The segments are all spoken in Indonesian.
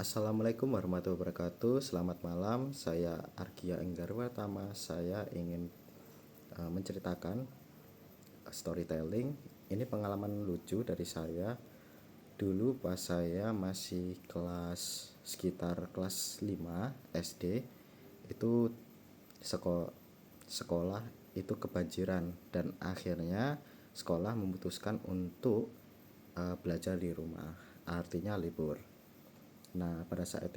Assalamualaikum warahmatullahi wabarakatuh. Selamat malam, saya Argia Enggarwatama. Saya ingin menceritakan storytelling. Ini pengalaman lucu dari saya. Dulu pas saya masih sekitar kelas 5 SD, itu sekolah itu kebanjiran dan akhirnya sekolah memutuskan untuk belajar di rumah. Artinya libur. Nah, pada saat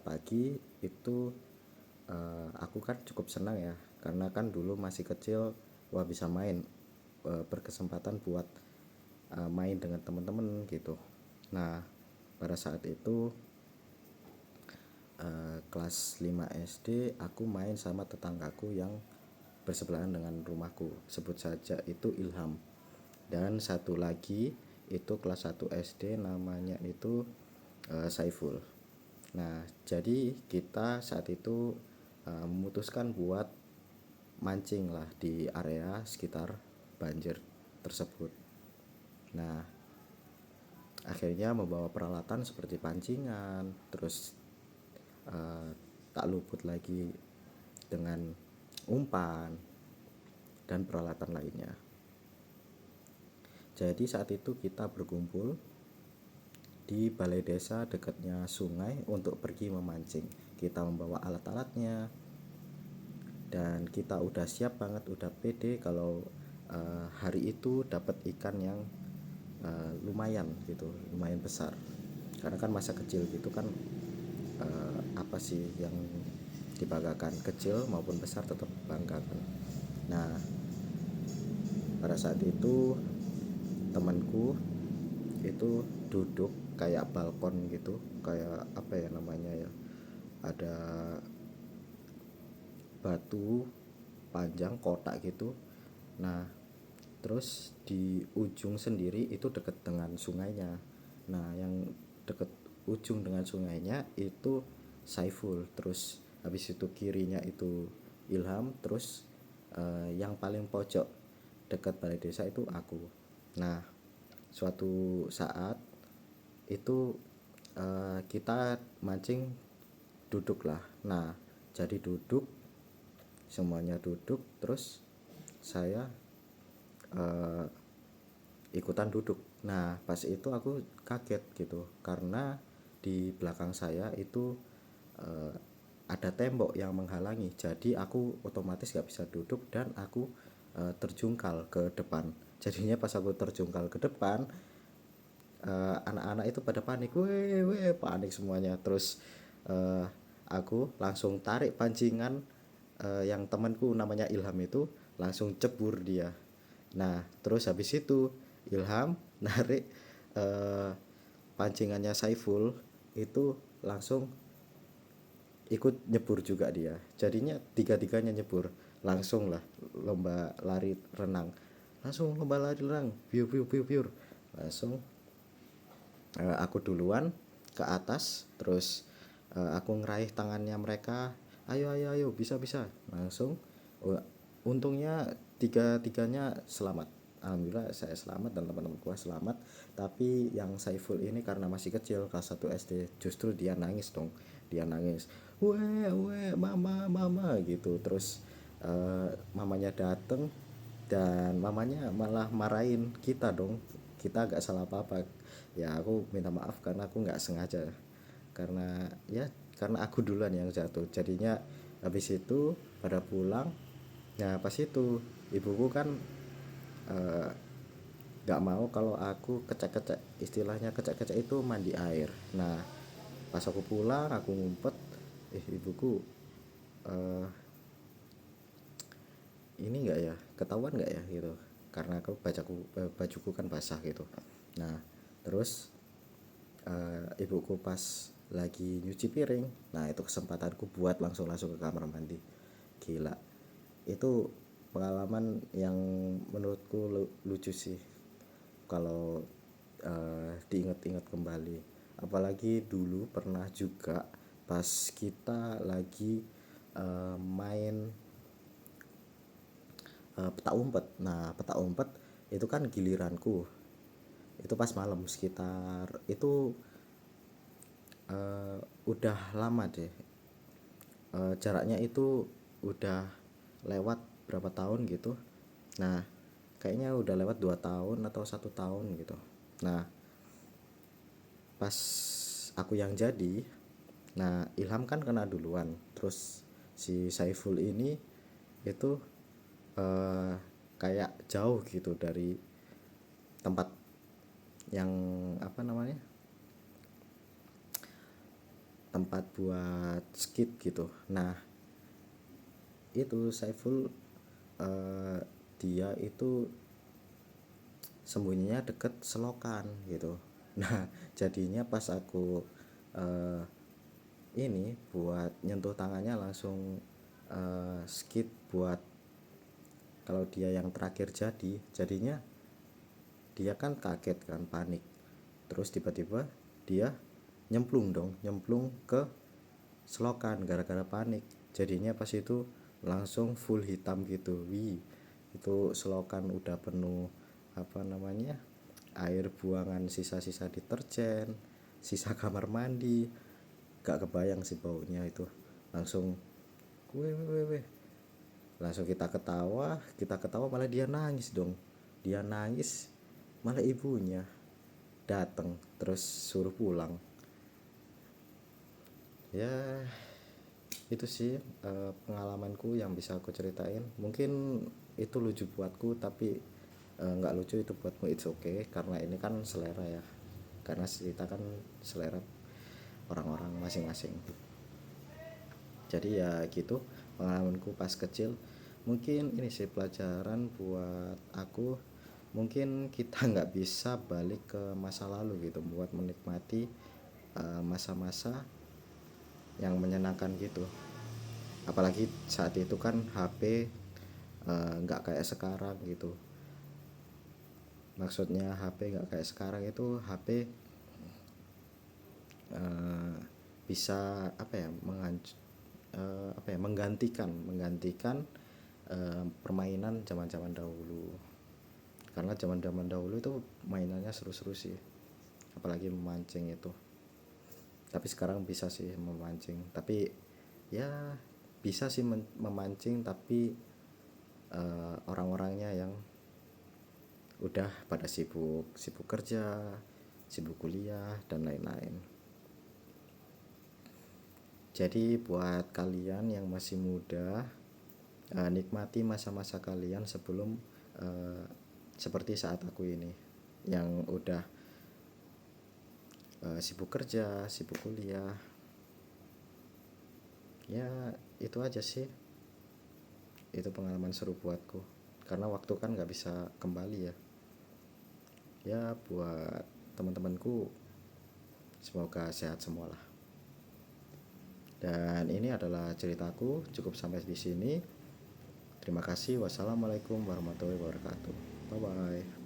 pagi itu aku kan cukup senang ya, karena kan dulu masih kecil, wah bisa main, berkesempatan buat main dengan teman-teman gitu. Nah, pada saat itu kelas 5 SD aku main sama tetanggaku yang bersebelahan dengan rumahku. Sebut saja itu Ilham. Dan satu lagi itu kelas 1 SD namanya itu Saiful. Nah, jadi kita saat itu memutuskan buat mancing lah di area sekitar banjir tersebut. Nah, akhirnya membawa peralatan seperti pancingan, terus eh, tak luput lagi dengan umpan dan peralatan lainnya. Jadi saat itu kita berkumpul di balai desa dekatnya sungai untuk pergi memancing. Kita membawa alat-alatnya dan kita udah siap banget, udah pede kalau hari itu dapat ikan yang lumayan gitu, lumayan besar. Karena kan masa kecil gitu kan, apa sih yang dibanggakan, kecil maupun besar tetap banggakan. Nah, pada saat itu temanku itu duduk kayak balkon gitu, kayak apa ya namanya ya, ada batu panjang kotak gitu. Nah, terus di ujung sendiri itu deket dengan sungainya. Nah, yang deket ujung dengan sungainya itu Saiful, terus habis itu kirinya itu Ilham, terus yang paling pojok dekat balai desa itu aku. Nah, suatu saat itu kita mancing, duduk lah. Nah, jadi duduk, semuanya duduk, terus saya ikutan duduk. Nah, pas itu aku kaget gitu, karena di belakang saya itu eh, ada tembok yang menghalangi. Jadi aku otomatis gak bisa duduk dan aku terjungkal ke depan. Jadinya pas aku terjungkal ke depan, anak-anak itu pada panik, weh weh, panik semuanya. Terus eh, aku langsung tarik pancingan, yang temanku namanya Ilham itu langsung cebur dia. Nah, terus habis itu Ilham narik eh, pancingannya Saiful, itu langsung ikut nyebur juga dia. Jadinya tiga-tiganya nyebur. Langsung lah lomba lari renang. Langsung lomba lari renang. Biur biur biur biur. Langsung aku duluan ke atas, terus aku ngeraih tangannya mereka, ayo ayo ayo, bisa bisa, langsung. Untungnya tiga-tiganya selamat, alhamdulillah saya selamat dan teman-teman gua selamat. Tapi yang Saiful ini karena masih kecil kelas 1 SD, justru dia nangis dong. Dia nangis, weh weh, mama mama gitu. Terus mamanya dateng dan mamanya malah marahin kita dong. Kita gak salah apa-apa. Ya aku minta maaf karena aku nggak sengaja, karena ya karena aku duluan yang jatuh. Jadinya habis itu pada pulang. Nah, pas itu ibuku kan eh, nggak mau kalau aku kecek-kecek, istilahnya kecek-kecek itu mandi air. Nah, pas aku pulang aku ngumpet, ibuku eh, ini nggak ya, ketahuan nggak ya gitu, karena aku bajuku kan basah gitu. Nah, terus ibuku pas lagi nyuci piring, nah itu kesempatanku buat langsung langsung ke kamar mandi. Gila, itu pengalaman yang menurutku lucu sih kalau diingat-ingat kembali. Apalagi dulu pernah juga pas kita lagi main petak umpet. Nah, petak umpet itu kan giliranku itu pas malam, sekitar itu udah lama deh. Jaraknya itu udah lewat berapa tahun gitu. Nah, kayaknya udah lewat 2 tahun atau 1 tahun gitu. Nah, pas aku yang jadi, nah Ilham kan kena duluan, terus si Saiful ini itu eh, kayak jauh gitu dari tempat yang apa namanya, tempat buat skit gitu. Nah itu Saiful, eh, dia itu sembunyinya deket selokan gitu. Nah jadinya pas aku eh, ini buat nyentuh tangannya langsung skit buat kalau dia yang terakhir jadinya dia kan kaget kan, panik, terus tiba-tiba dia nyemplung ke selokan gara-gara panik. Jadinya pas itu langsung full hitam gitu. Itu selokan udah penuh apa namanya, air buangan, sisa-sisa deterjen, sisa kamar mandi. Gak kebayang sih baunya itu. Langsung weh, langsung kita ketawa malah dia nangis dong. Dia nangis malah ibunya datang terus suruh pulang. Ya itu sih pengalamanku yang bisa aku ceritain. Mungkin itu lucu buatku, tapi nggak lucu itu buatmu, it's okay, karena ini kan selera ya, karena cerita kan selera orang-orang masing-masing. Jadi ya gitu pengalamanku pas kecil. Mungkin ini sih pelajaran buat aku. Mungkin kita nggak bisa balik ke masa lalu gitu buat menikmati masa-masa yang menyenangkan gitu. Apalagi saat itu kan HP nggak kayak sekarang gitu. Maksudnya HP nggak kayak sekarang, itu HP eh, bisa apa ya, menggantikan permainan zaman-zaman dahulu. Karena zaman-zaman dahulu itu mainannya seru-seru sih, apalagi memancing itu. Tapi sekarang bisa sih memancing, tapi ya bisa sih memancing, tapi orang-orangnya yang udah pada sibuk sibuk kerja, sibuk kuliah dan lain-lain. Jadi buat kalian yang masih muda, nikmati masa-masa kalian sebelum eh, seperti saat aku ini yang udah sibuk kerja, sibuk kuliah. Ya itu aja sih, itu pengalaman seru buatku, karena waktu kan nggak bisa kembali ya. Ya buat teman-temanku semoga sehat semua lah. Dan ini adalah ceritaku, cukup sampai di sini. Terima kasih. Wassalamualaikum warahmatullahi wabarakatuh. Bye bye.